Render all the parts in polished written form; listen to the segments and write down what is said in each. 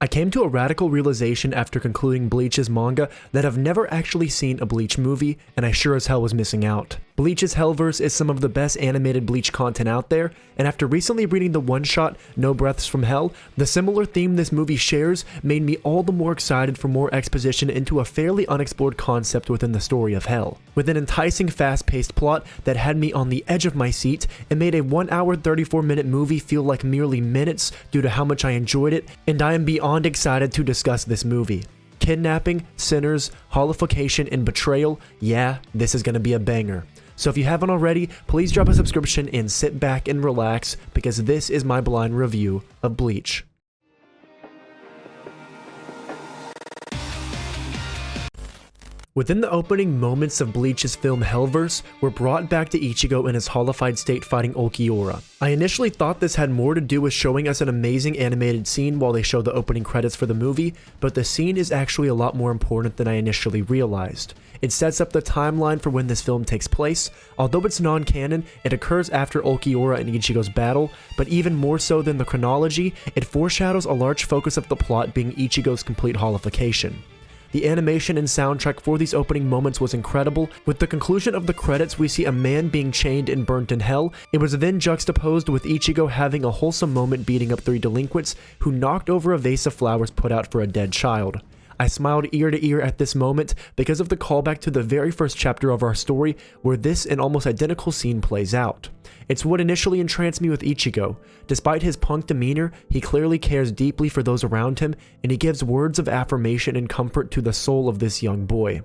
I came to a radical realization after concluding Bleach's manga that I've never actually seen a Bleach movie, and I sure as hell was missing out. Bleach's Hell Verse is some of the best animated Bleach content out there, and after recently reading the one-shot No Breaths from Hell, the similar theme this movie shares made me all the more excited for more exposition into a fairly unexplored concept within the story of Hell. With an enticing fast-paced plot that had me on the edge of my seat, it made a 1 hour 34-minute movie feel like merely minutes due to how much I enjoyed it, and I am beyond excited to discuss this movie. Kidnapping, sinners, holification, and betrayal, yeah, this is gonna be a banger. So if you haven't already, please drop a subscription and sit back and relax, because this is my blind review of Bleach. Within the opening moments of Bleach's film Hell Verse, we're brought back to Ichigo in his holified state fighting Ulquiorra. I initially thought this had more to do with showing us an amazing animated scene while they show the opening credits for the movie, but the scene is actually a lot more important than I initially realized. It sets up the timeline for when this film takes place. Although it's non-canon, it occurs after Ulquiorra and Ichigo's battle, but even more so than the chronology, it foreshadows a large focus of the plot being Ichigo's complete holification. The animation and soundtrack for these opening moments was incredible. With the conclusion of the credits, we see a man being chained and burnt in hell. It was then juxtaposed with Ichigo having a wholesome moment beating up 3 delinquents who knocked over a vase of flowers put out for a dead child. I smiled ear to ear at this moment because of the callback to the very first chapter of our story where this and almost identical scene plays out. It's what initially entranced me with Ichigo. Despite his punk demeanor, he clearly cares deeply for those around him, and he gives words of affirmation and comfort to the soul of this young boy.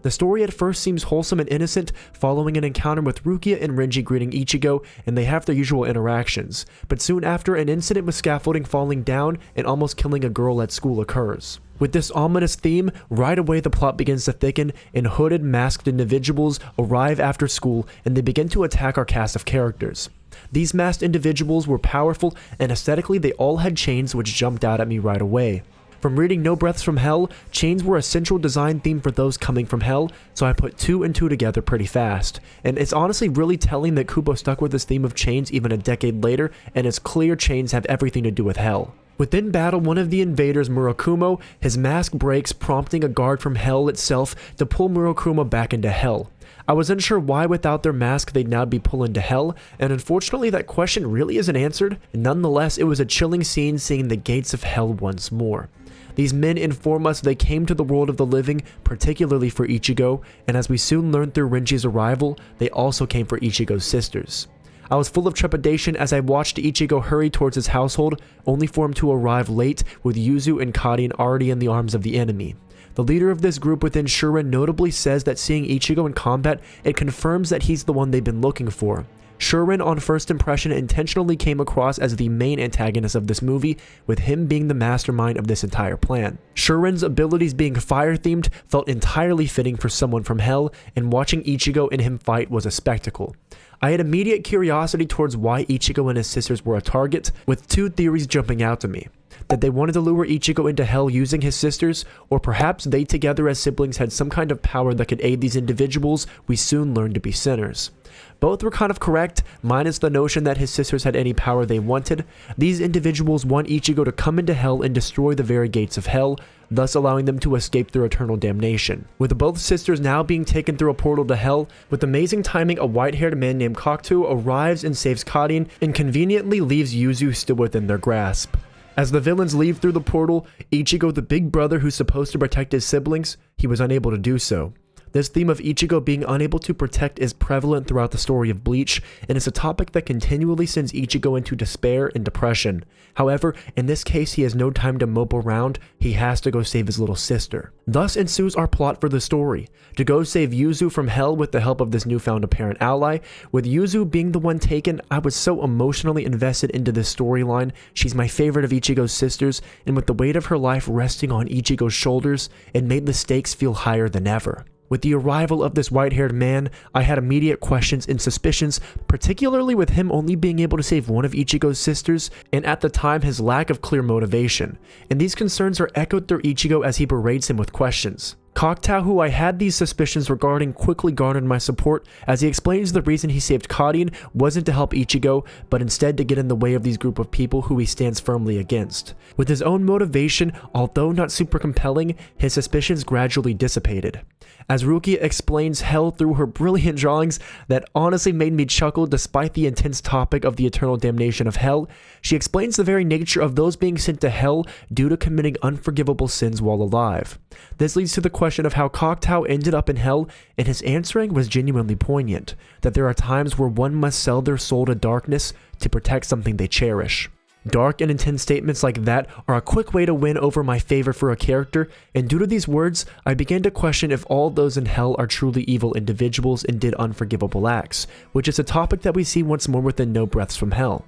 The story at first seems wholesome and innocent, following an encounter with Rukia and Renji greeting Ichigo, and they have their usual interactions, but soon after an incident with scaffolding falling down and almost killing a girl at school occurs. With this ominous theme, right away the plot begins to thicken, and hooded, masked individuals arrive after school and they begin to attack our cast of characters. These masked individuals were powerful, and aesthetically they all had chains which jumped out at me right away. From reading No Breaths from Hell, chains were a central design theme for those coming from Hell, so I put 2 and 2 together pretty fast. And it's honestly really telling that Kubo stuck with this theme of chains even a decade later, and it's clear chains have everything to do with Hell. Within battle, one of the invaders, Murakumo, his mask breaks, prompting a guard from Hell itself to pull Murakumo back into Hell. I was unsure why without their mask they'd now be pulled into Hell, and unfortunately that question really isn't answered. Nonetheless, it was a chilling scene seeing the gates of Hell once more. These men inform us they came to the world of the living, particularly for Ichigo, and as we soon learn through Renji's arrival, they also came for Ichigo's sisters. I was full of trepidation as I watched Ichigo hurry towards his household, only for him to arrive late with Yuzu and Kadin already in the arms of the enemy. The leader of this group within Shuren notably says that seeing Ichigo in combat, it confirms that he's the one they've been looking for. Shuren on first impression intentionally came across as the main antagonist of this movie, with him being the mastermind of this entire plan. Shuren's abilities being fire-themed felt entirely fitting for someone from Hell, and watching Ichigo and him fight was a spectacle. I had immediate curiosity towards why Ichigo and his sisters were a target, with 2 theories jumping out to me. That they wanted to lure Ichigo into Hell using his sisters, or perhaps they together as siblings had some kind of power that could aid these individuals we soon learned to be sinners. Both were kind of correct, minus the notion that his sisters had any power they wanted. These individuals want Ichigo to come into Hell and destroy the very gates of Hell, thus allowing them to escape their eternal damnation. With both sisters now being taken through a portal to Hell, with amazing timing a white-haired man named Kokuto arrives and saves Kadin, and conveniently leaves Yuzu still within their grasp. As the villains leave through the portal, Ichigo, the big brother who's supposed to protect his siblings, he was unable to do so. This theme of Ichigo being unable to protect is prevalent throughout the story of Bleach, and it's a topic that continually sends Ichigo into despair and depression. However, in this case he has no time to mope around, he has to go save his little sister. Thus ensues our plot for the story, to go save Yuzu from Hell with the help of this newfound apparent ally. With Yuzu being the one taken, I was so emotionally invested into this storyline. She's my favorite of Ichigo's sisters, and with the weight of her life resting on Ichigo's shoulders, it made the stakes feel higher than ever. With the arrival of this white-haired man, I had immediate questions and suspicions, particularly with him only being able to save one of Ichigo's sisters, and at the time his lack of clear motivation. And these concerns are echoed through Ichigo as he berates him with questions. Kokuto, who I had these suspicions regarding, quickly garnered my support as he explains the reason he saved Kadin wasn't to help Ichigo, but instead to get in the way of these group of people who he stands firmly against. With his own motivation, although not super compelling, his suspicions gradually dissipated. As Rukia explains hell through her brilliant drawings that honestly made me chuckle despite the intense topic of the eternal damnation of hell, she explains the very nature of those being sent to hell due to committing unforgivable sins while alive. This leads to the question of how Kokuto ended up in hell, and his answering was genuinely poignant, that there are times where one must sell their soul to darkness to protect something they cherish. Dark and intense statements like that are a quick way to win over my favor for a character, and due to these words, I began to question if all those in hell are truly evil individuals and did unforgivable acts, which is a topic that we see once more within No Breaths from Hell.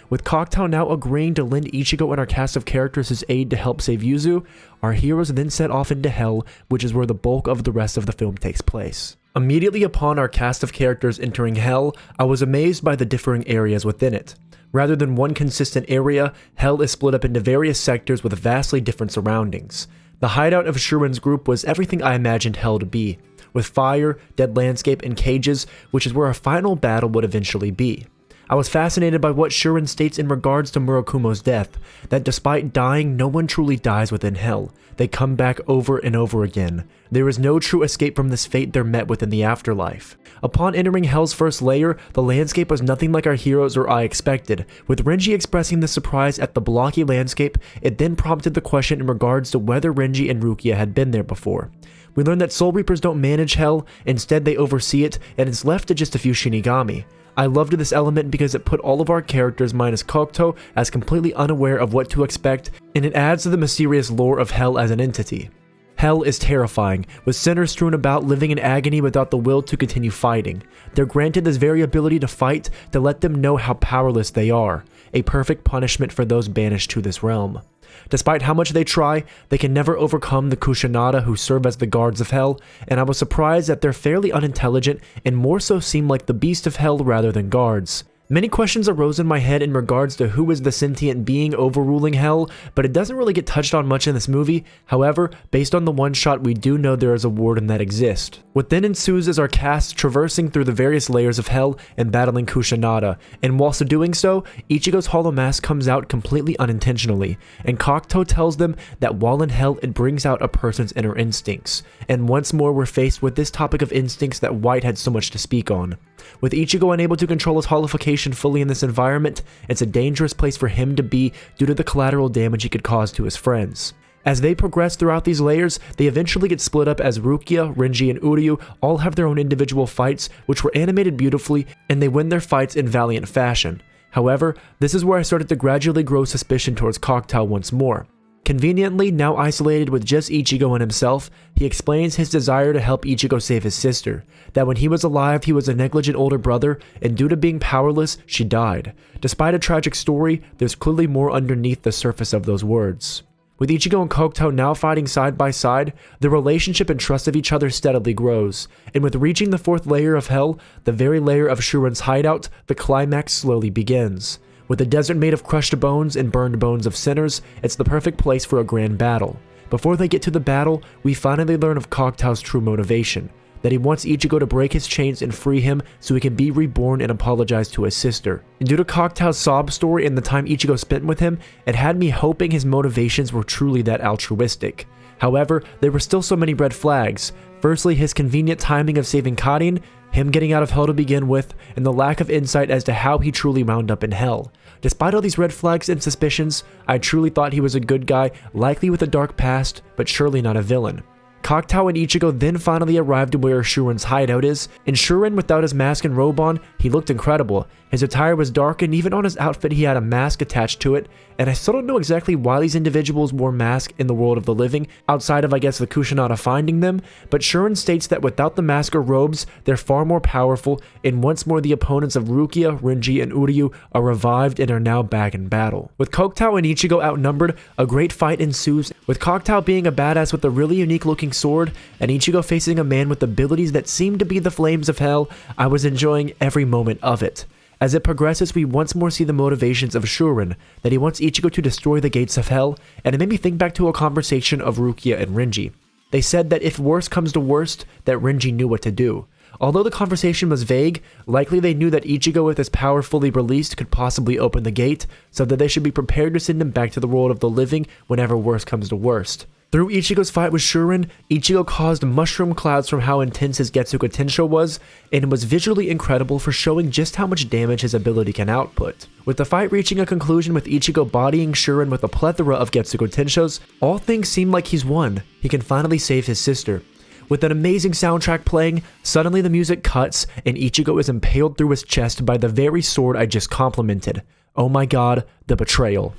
With Kokuto now agreeing to lend Ichigo and our cast of characters his aid to help save Yuzu, our heroes then set off into hell, which is where the bulk of the rest of the film takes place. Immediately upon our cast of characters entering hell, I was amazed by the differing areas within it. Rather than one consistent area, hell is split up into various sectors with vastly different surroundings. The hideout of Shuren's group was everything I imagined hell to be, with fire, dead landscape, and cages, which is where our final battle would eventually be. I was fascinated by what Shuren states in regards to Murakumo's death, that despite dying, no one truly dies within hell. They come back over and over again. There is no true escape from this fate they're met with in the afterlife. Upon entering hell's first layer, the landscape was nothing like our heroes or I expected. With Renji expressing the surprise at the blocky landscape, it then prompted the question in regards to whether Renji and Rukia had been there before. We learned that Soul Reapers don't manage hell, instead they oversee it, and it's left to just a few Shinigami. I loved this element because it put all of our characters minus Kokuto as completely unaware of what to expect, and it adds to the mysterious lore of hell as an entity. Hell is terrifying, with sinners strewn about living in agony without the will to continue fighting. They're granted this very ability to fight to let them know how powerless they are, a perfect punishment for those banished to this realm. Despite how much they try, they can never overcome the Kusanada who serve as the guards of hell, and I was surprised that they're fairly unintelligent and more so seem like the beast of hell rather than guards. Many questions arose in my head in regards to who is the sentient being overruling hell, but it doesn't really get touched on much in this movie. However, based on the one shot, we do know there is a warden that exists. What then ensues is our cast traversing through the various layers of hell and battling Kusanada, and whilst doing so, Ichigo's hollow mask comes out completely unintentionally, and Kokuto tells them that while in hell it brings out a person's inner instincts, and once more we're faced with this topic of instincts that White had so much to speak on. With Ichigo unable to control his holification fully in this environment, it's a dangerous place for him to be due to the collateral damage he could cause to his friends. As they progress throughout these layers, they eventually get split up as Rukia, Renji, and Uryu all have their own individual fights, which were animated beautifully, and they win their fights in valiant fashion. However, this is where I started to gradually grow suspicion towards Kokuto once more. Conveniently, now isolated with just Ichigo and himself, he explains his desire to help Ichigo save his sister, that when he was alive he was a negligent older brother, and due to being powerless, she died. Despite a tragic story, there's clearly more underneath the surface of those words. With Ichigo and Kokuto now fighting side by side, the relationship and trust of each other steadily grows, and with reaching the fourth layer of hell, the very layer of Shuren's hideout, the climax slowly begins. With a desert made of crushed bones and burned bones of sinners, it's the perfect place for a grand battle. Before they get to the battle, we finally learn of Kokuto's true motivation, that he wants Ichigo to break his chains and free him so he can be reborn and apologize to his sister. And due to Kokuto's sob story and the time Ichigo spent with him, it had me hoping his motivations were truly that altruistic. However, there were still so many red flags. Firstly, his convenient timing of saving Kadin, him getting out of hell to begin with, and the lack of insight as to how he truly wound up in hell. Despite all these red flags and suspicions, I truly thought he was a good guy, likely with a dark past, but surely not a villain. Kokuto and Ichigo then finally arrived where Shuren's hideout is, and Shuren without his mask and robe on, he looked incredible. His attire was dark and even on his outfit he had a mask attached to it, and I still don't know exactly why these individuals wore masks in the world of the living, outside of I guess the Kusanada finding them, but Shuren states that without the mask or robes, they're far more powerful, and once more the opponents of Rukia, Renji, and Uryu are revived and are now back in battle. With Kokuto and Ichigo outnumbered, a great fight ensues, with Kokuto being a badass with a really unique looking sword, and Ichigo facing a man with abilities that seem to be the flames of hell. I was enjoying every moment of it. As it progresses, we once more see the motivations of Shuren, that he wants Ichigo to destroy the gates of hell, and it made me think back to a conversation of Rukia and Renji. They said that if worst comes to worst, that Renji knew what to do. Although the conversation was vague, likely they knew that Ichigo with his power fully released could possibly open the gate, so that they should be prepared to send him back to the world of the living whenever worst comes to worst. Through Ichigo's fight with Shuren, Ichigo caused mushroom clouds from how intense his Getsuga Tensho was, and was visually incredible for showing just how much damage his ability can output. With the fight reaching a conclusion with Ichigo bodying Shuren with a plethora of Getsuga Tenshos, all things seem like he's won. He can finally save his sister. With an amazing soundtrack playing, suddenly the music cuts and Ichigo is impaled through his chest by the very sword I just complimented. Oh my god, the betrayal.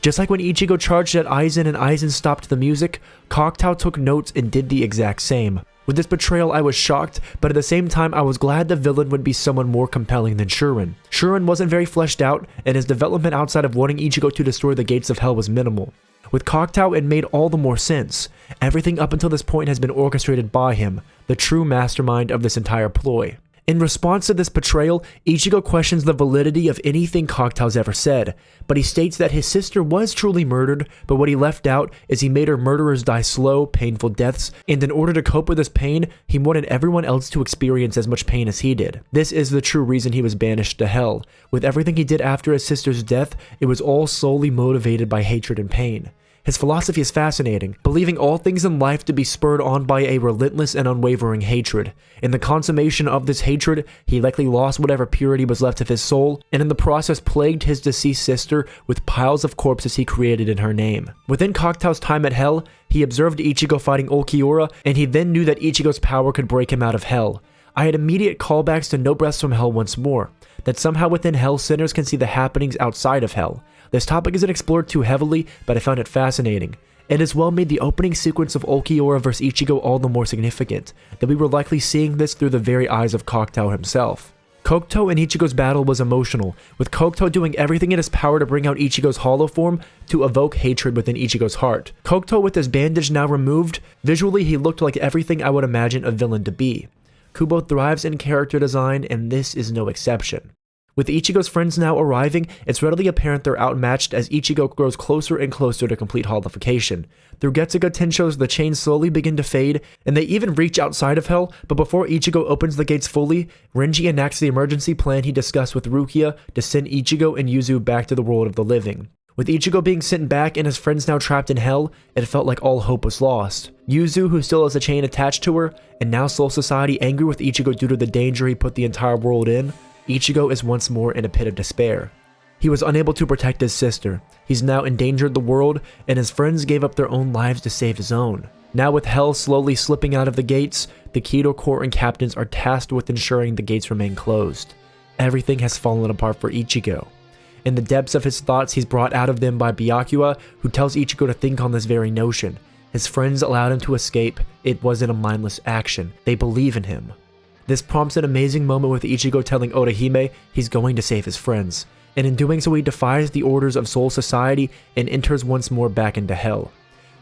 Just like when Ichigo charged at Aizen and Aizen stopped the music, Kokuto took notes and did the exact same. With this betrayal I was shocked, but at the same time I was glad the villain would be someone more compelling than Shuren. Shuren wasn't very fleshed out, and his development outside of wanting Ichigo to destroy the gates of hell was minimal. With Kokuto, it made all the more sense. Everything up until this point has been orchestrated by him, the true mastermind of this entire ploy. In response to this betrayal, Ichigo questions the validity of anything Kokuto's ever said, but he states that his sister was truly murdered, but what he left out is he made her murderers die slow, painful deaths, and in order to cope with this pain, he wanted everyone else to experience as much pain as he did. This is the true reason he was banished to hell. With everything he did after his sister's death, it was all solely motivated by hatred and pain. His philosophy is fascinating, believing all things in life to be spurred on by a relentless and unwavering hatred. In the consummation of this hatred, he likely lost whatever purity was left of his soul, and in the process plagued his deceased sister with piles of corpses he created in her name. Within Kokuto's time at hell, he observed Ichigo fighting Ulquiorra, and he then knew that Ichigo's power could break him out of hell. I had immediate callbacks to No Breaths from Hell once more, that somehow within hell sinners can see the happenings outside of hell. This topic isn't explored too heavily, but I found it fascinating. It as well made the opening sequence of Ulquiorra vs Ichigo all the more significant, that we were likely seeing this through the very eyes of Kokuto himself. Kokuto and Ichigo's battle was emotional, with Kokuto doing everything in his power to bring out Ichigo's hollow form to evoke hatred within Ichigo's heart. Kokuto with his bandage now removed, visually he looked like everything I would imagine a villain to be. Kubo thrives in character design, and this is no exception. With Ichigo's friends now arriving, it's readily apparent they're outmatched as Ichigo grows closer and closer to complete holification. Through Getsuga Tenshos, the chains slowly begin to fade, and they even reach outside of hell, but before Ichigo opens the gates fully, Renji enacts the emergency plan he discussed with Rukia to send Ichigo and Yuzu back to the world of the living. With Ichigo being sent back and his friends now trapped in hell, it felt like all hope was lost. Yuzu, who still has a chain attached to her, and now Soul Society angry with Ichigo due to the danger he put the entire world in, Ichigo is once more in a pit of despair. He was unable to protect his sister. He's now endangered the world, and his friends gave up their own lives to save his own. Now with hell slowly slipping out of the gates, the Kido Court and captains are tasked with ensuring the gates remain closed. Everything has fallen apart for Ichigo. In the depths of his thoughts, he's brought out of them by Byakuya, who tells Ichigo to think on this very notion. His friends allowed him to escape. It wasn't a mindless action. They believe in him. This prompts an amazing moment with Ichigo telling Orihime he's going to save his friends, and in doing so he defies the orders of Soul Society and enters once more back into hell.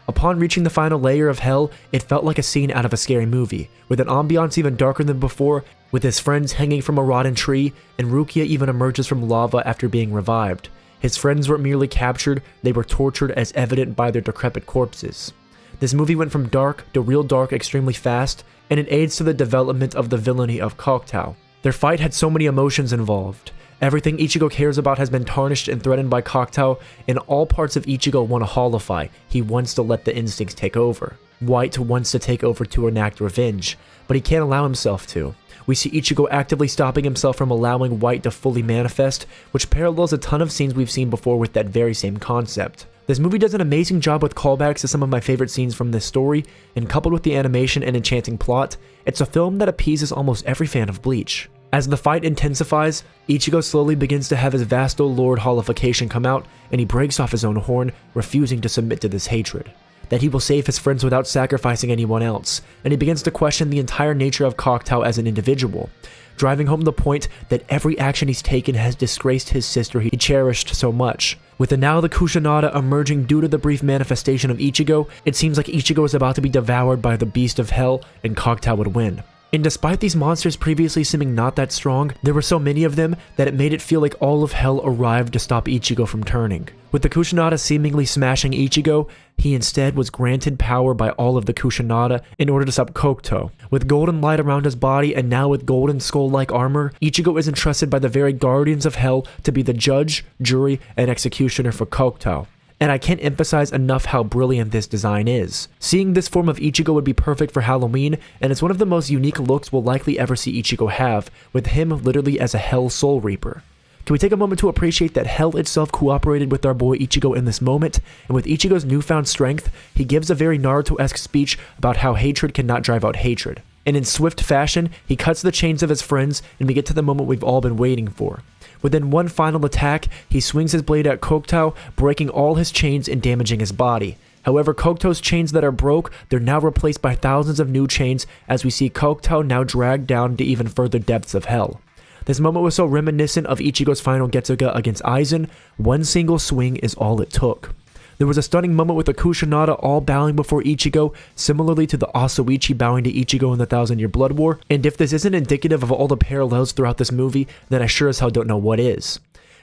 Upon reaching the final layer of hell, it felt like a scene out of a scary movie, with an ambiance even darker than before, with his friends hanging from a rotten tree, and Rukia even emerges from lava after being revived. His friends weren't merely captured, they were tortured as evident by their decrepit corpses. This movie went from dark to real dark extremely fast, and it aids to the development of the villainy of Kokuto. Their fight had so many emotions involved. Everything Ichigo cares about has been tarnished and threatened by Kokuto, and all parts of Ichigo want to holify. He wants to let the instincts take over. White wants to take over to enact revenge, but he can't allow himself to. We see Ichigo actively stopping himself from allowing White to fully manifest, which parallels a ton of scenes we've seen before with that very same concept. This movie does an amazing job with callbacks to some of my favorite scenes from this story, and coupled with the animation and enchanting plot, it's a film that appeases almost every fan of Bleach. As the fight intensifies, Ichigo slowly begins to have his Vasto Lord holification come out, and he breaks off his own horn, refusing to submit to this hatred. That he will save his friends without sacrificing anyone else, and he begins to question the entire nature of Kokuto as an individual, driving home the point that every action he's taken has disgraced his sister he cherished so much. With the now the Kusanada emerging due to the brief manifestation of Ichigo, it seems like Ichigo is about to be devoured by the beast of hell, and Kokuto would win. And despite these monsters previously seeming not that strong, there were so many of them that it made it feel like all of hell arrived to stop Ichigo from turning. With the Kusanada seemingly smashing Ichigo, he instead was granted power by all of the Kusanada in order to stop Kokuto. With golden light around his body and now with golden skull-like armor, Ichigo is entrusted by the very guardians of hell to be the judge, jury, and executioner for Kokuto. And I can't emphasize enough how brilliant this design is. Seeing this form of Ichigo would be perfect for Halloween, and it's one of the most unique looks we'll likely ever see Ichigo have, with him literally as a Hell Soul Reaper. Can we take a moment to appreciate that Hell itself cooperated with our boy Ichigo in this moment, and with Ichigo's newfound strength, he gives a very Naruto-esque speech about how hatred cannot drive out hatred. And in swift fashion, he cuts the chains of his friends, and we get to the moment we've all been waiting for. Within one final attack, he swings his blade at Kokuto, breaking all his chains and damaging his body. However, Kokuto's chains that are broke, they're now replaced by thousands of new chains as we see Kokuto now dragged down to even further depths of hell. This moment was so reminiscent of Ichigo's final Getsuga against Aizen. One single swing is all it took. There was a stunning moment with the Kusanada all bowing before Ichigo, similarly to the Osoichi bowing to Ichigo in the Thousand Year Blood War, and if this isn't indicative of all the parallels throughout this movie, then I sure as hell don't know what is.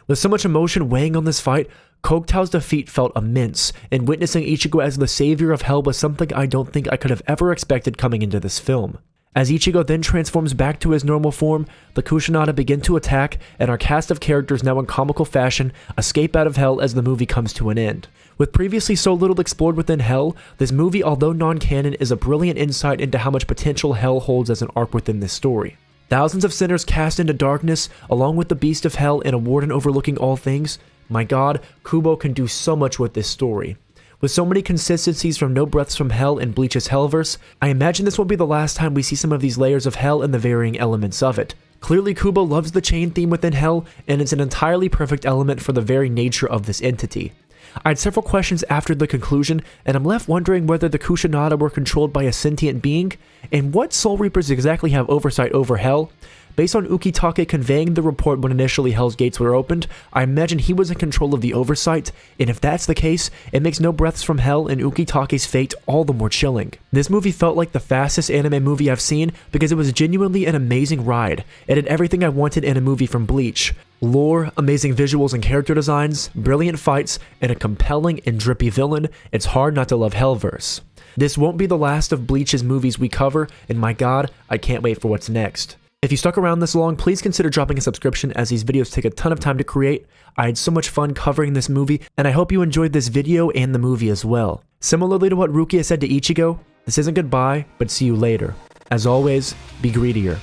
With so much emotion weighing on this fight, Kokuto's defeat felt immense, and witnessing Ichigo as the savior of hell was something I don't think I could have ever expected coming into this film. As Ichigo then transforms back to his normal form, the Kusanada begin to attack, and our cast of characters now in comical fashion escape out of hell as the movie comes to an end. With previously so little explored within hell, this movie, although non-canon, is a brilliant insight into how much potential hell holds as an arc within this story. Thousands of sinners cast into darkness, along with the beast of hell and a warden overlooking all things. My god, Kubo can do so much with this story. With so many consistencies from No Breaths from Hell and Bleach's Hell Verse, I imagine this won't be the last time we see some of these layers of hell and the varying elements of it. Clearly Kubo loves the chain theme within hell, and it's an entirely perfect element for the very nature of this entity. I had several questions after the conclusion, and I'm left wondering whether the Kusanada were controlled by a sentient being, and what Soul Reapers exactly have oversight over hell. Based on Ukitake conveying the report when initially Hell's Gates were opened, I imagine he was in control of the oversight, and if that's the case, it makes No Breaths from Hell and Ukitake's fate all the more chilling. This movie felt like the fastest anime movie I've seen because it was genuinely an amazing ride. It had everything I wanted in a movie from Bleach. Lore, amazing visuals and character designs, brilliant fights, and a compelling and drippy villain. It's hard not to love Hellverse. This won't be the last of Bleach's movies we cover, and my god, I can't wait for what's next. If you stuck around this long, please consider dropping a subscription as these videos take a ton of time to create. I had so much fun covering this movie, and I hope you enjoyed this video and the movie as well. Similarly to what Rukia said to Ichigo, this isn't goodbye, but see you later. As always, be greedier.